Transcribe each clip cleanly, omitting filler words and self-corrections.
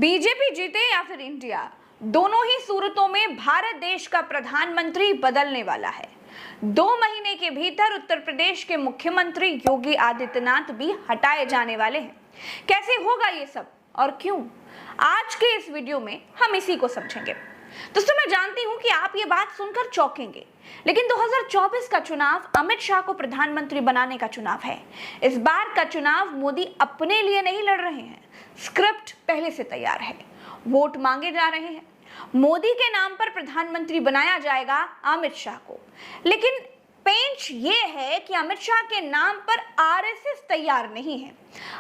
BJP जीते या फिर इंडिया, दोनों ही सूरतों में भारत देश का प्रधानमंत्री बदलने वाला है। 2 महीने के भीतर उत्तर प्रदेश के मुख्यमंत्री योगी आदित्यनाथ भी हटाए जाने वाले हैं। कैसे होगा ये सब और क्यों, आज के इस वीडियो में हम इसी को समझेंगे। दोस्तों, मैं जानती हूं कि आप ये बात सुनकर चौंकेंगे, लेकिन 2024 का चुनाव अमित शाह को प्रधानमंत्री बनाने का चुनाव है। इस बार का चुनाव मोदी अपने लिए नहीं लड़ रहे हैं, स्क्रिप्ट पहले से तैयार है, वोट मांगे जा रहे हैं। मोदी के नाम पर प्रधानमंत्री बनाया जाएगा अमित शाह को, लेकिन पेंच ये है कि अमित शाह के नाम पर आरएसएस तैयार नहीं है।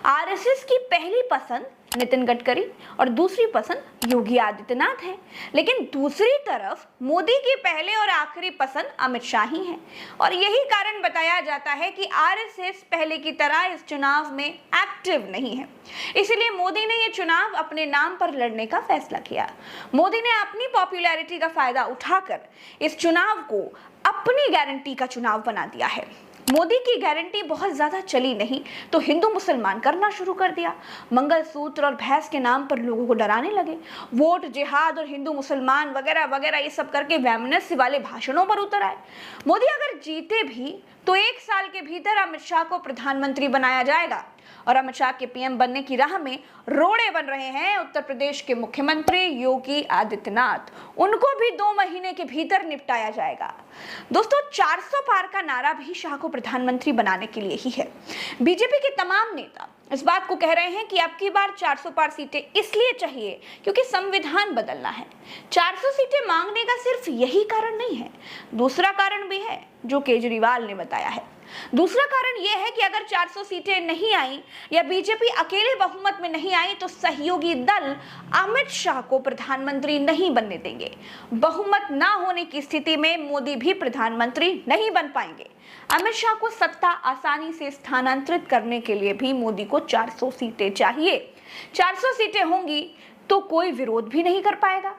आरएसएस की पहली पसंद नितिन गडकरी और दूसरी पसंद योगी आदित्यनाथ है, लेकिन दूसरी तरफ मोदी की पहले और आखिरी पसंद अमित शाह ही है। और यही कारण बताया जाता है कि आरएसएस पहले की तरह इस चुनाव में एक्टिव नहीं है, इसलिए मोदी ने यह चुनाव अपने नाम पर लड़ने का फैसला किया। मोदी ने अपनी पॉपुलैरिटी का फायदा उठाकर इस चुनाव को अपनी गारंटी का चुनाव बना दिया है। मोदी की गारंटी बहुत ज्यादा चली नहीं तो हिंदू मुसलमान करना शुरू कर दिया। मंगलसूत्र और भैंस के नाम पर लोगों को डराने लगे। वोट जिहाद और हिंदू मुसलमान वगैरह वगैरह ये सब करके वैमनस्य वाले भाषणों पर उतर आए। मोदी अगर जीते भी तो 1 साल के भीतर अमित शाह को प्रधानमंत्री बनाया जाएगा और अमित शाह के पीएम बनने की राह में रोड़े बन रहे हैं उत्तर प्रदेश के मुख्यमंत्री योगी आदित्यनाथ। उनको भी 2 महीने के भीतर निपटाया जाएगा। दोस्तों, 400 पार का नारा भी शाह को प्रधानमंत्री बनाने के लिए ही है। बीजेपी के तमाम नेता इस बात को कह रहे हैं कि अब की बार 400 पार सीटें इसलिए चाहिए क्योंकि संविधान बदलना है। 400 सीटें मांगने का सिर्फ यही कारण नहीं है, दूसरा कारण भी है जो केजरीवाल ने बताया है। दूसरा कारण यह है कि अगर 400 सीटें नहीं आई या बीजेपी अकेले बहुमत में नहीं आई तो सहयोगी दल अमित शाह को प्रधानमंत्री नहीं बनने देंगे। बहुमत ना होने की स्थिति में मोदी भी प्रधानमंत्री नहीं बन पाएंगे। अमित शाह को सत्ता आसानी से स्थानांतरित करने के लिए भी मोदी को 400 सीटें चाहिए। 400 सीटें होंगी तो कोई विरोध भी नहीं कर पाएगा।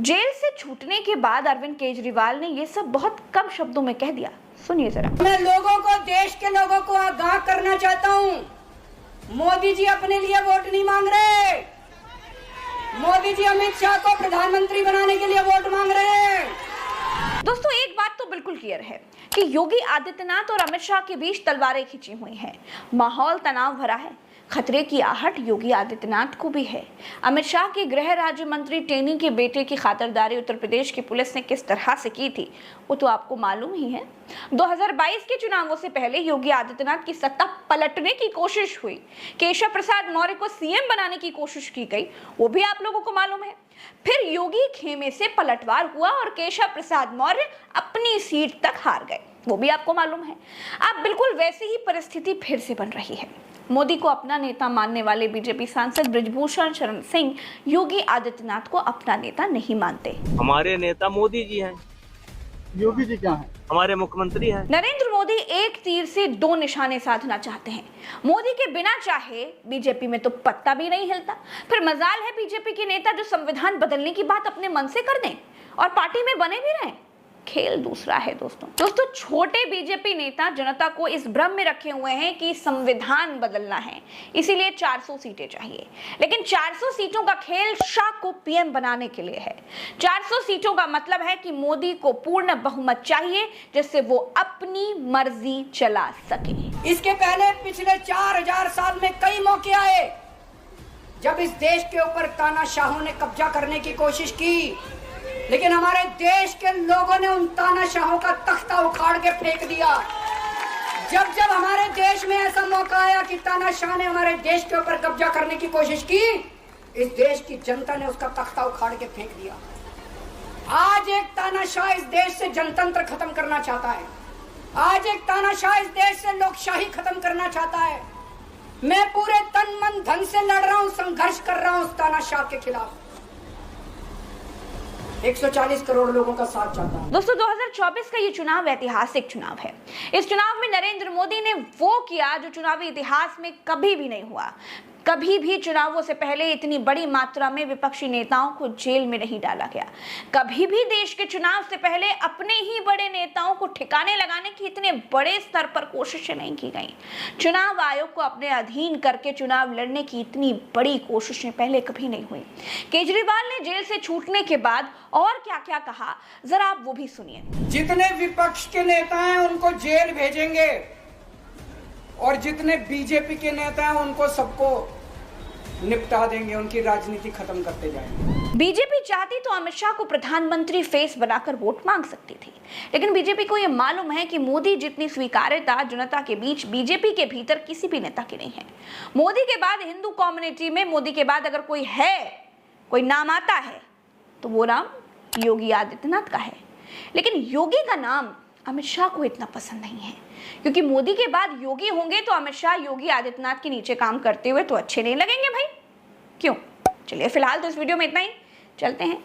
जेल से छूटने के बाद अरविंद केजरीवाल ने यह सब बहुत कम शब्दों में कह दिया, सुनिए जरा। मैं लोगों को, देश के लोगों को आगाह करना चाहता हूं, मोदी जी अपने लिए वोट नहीं मांग रहे। मोदी जी अमित शाह को प्रधानमंत्री बनाने के लिए वोट मांग रहे हैं। दोस्तों, एक बात तो बिल्कुल क्लियर है कि योगी आदित्यनाथ और अमित शाह के बीच तलवारें खिंची हुई हैं। माहौल तनाव भरा है। खतरे की आहट योगी आदित्यनाथ को भी है। अमित शाह के गृह राज्य मंत्री टेनी के बेटे की खातिरदारी उत्तर प्रदेश की पुलिस ने किस तरह से की थी वो तो आपको मालूम ही है। 2022 के चुनावों से पहले योगी आदित्यनाथ की सत्ता पलटने की कोशिश हुई। केशव प्रसाद मौर्य को सीएम बनाने की कोशिश की गई, वो भी आप लोगों को मालूम है। फिर योगी खेमे से पलटवार हुआ और केशव प्रसाद मौर्य अपनी सीट तक हार गए, वो भी आपको मालूम है। अब बिल्कुल वैसी ही परिस्थिति फिर से बन रही है। मोदी को अपना नेता मानने वाले बीजेपी सांसद बृजभूषण शरण सिंह योगी आदित्यनाथ को अपना नेता नहीं मानते। हमारे नेता मोदी जी हैं। योगी जी क्या हैं? हमारे मुख्यमंत्री हैं। नरेंद्र मोदी एक तीर से 2 निशाने साधना चाहते हैं। मोदी के बिना चाहे बीजेपी में तो पत्ता भी नहीं हिलता। फिर मजाल है बीजेपी के नेता जो संविधान बदलने की बात अपने मन से कर दें और पार्टी में बने भी रहें। खेल दूसरा है दोस्तों, छोटे बीजेपी नेता जनता को इस भ्रम में रखे हुए हैं कि संविधान बदलना है, इसीलिए 400 सीटें चाहिए। लेकिन 400 सीटों का खेल शाह को पीएम बनाने के लिए है। 400 सीटों का मतलब है कि मोदी को पूर्ण बहुमत चाहिए जिससे वो अपनी मर्जी चला सके। इसके पहले पिछले 4000 साल में कई मौके आए जब इस देश के ऊपर तानाशाहों ने कब्जा करने की कोशिश की, लेकिन हमारे देश के लोगों ने उन तानाशाहों का तख्ता उखाड़ के फेंक दिया। जब जब हमारे देश में ऐसा मौका आया कि तानाशाह ने हमारे देश के ऊपर कब्जा करने की कोशिश की, इस देश की जनता ने उसका तख्ता उखाड़ के फेंक दिया। आज एक तानाशाह इस देश से जनतंत्र खत्म करना चाहता है। आज एक तानाशाह इस देश से लोकशाही खत्म करना चाहता है। मैं पूरे तन मन धन से लड़ रहा हूं, संघर्ष कर रहा हूं उस तानाशाह के खिलाफ। 140 करोड़ लोगों का साथ चाहता हूं। दोस्तों, 2024 का ये चुनाव ऐतिहासिक चुनाव है। इस चुनाव में नरेंद्र मोदी ने वो किया जो चुनावी इतिहास में कभी भी नहीं हुआ। कभी भी चुनावों से पहले इतनी बड़ी मात्रा में विपक्षी नेताओं को जेल में नहीं डाला गया। कभी भी देश के चुनाव से पहले अपने ही बड़े नेताओं को ठिकाने लगाने की इतने बड़े स्तर पर कोशिशें नहीं की गई। चुनाव आयोग को अपने अधीन करके चुनाव लड़ने की इतनी बड़ी कोशिशें पहले कभी नहीं हुई। केजरीवाल ने जेल से छूटने के बाद और क्या क्या कहा, जरा आप वो भी सुनिए। जितने विपक्ष के नेता हैं उनको जेल भेजेंगे और जितने बीजेपी के नेता हैं उनको सबको निपटा देंगे, उनकी राजनीति खत्म करते जाएंगे। बीजेपी चाहती तो अमित शाह को प्रधानमंत्री फेस बनाकर वोट मांग सकती थी, लेकिन बीजेपी को यह मालूम है कि मोदी जितनी स्वीकार्यता जनता के बीच बीजेपी के भीतर किसी भी नेता की नहीं है। मोदी के बाद हिंदू कम्युनिटी में मोदी के बाद अगर कोई नाम आता है तो वो नाम योगी आदित्यनाथ का है। लेकिन योगी का नाम अमित शाह को इतना पसंद नहीं है, क्योंकि मोदी के बाद योगी होंगे तो अमित शाह योगी आदित्यनाथ के नीचे काम करते हुए तो अच्छे नहीं लगेंगे भाई। क्यों? चलिए फिलहाल तो इस वीडियो में इतना ही, चलते हैं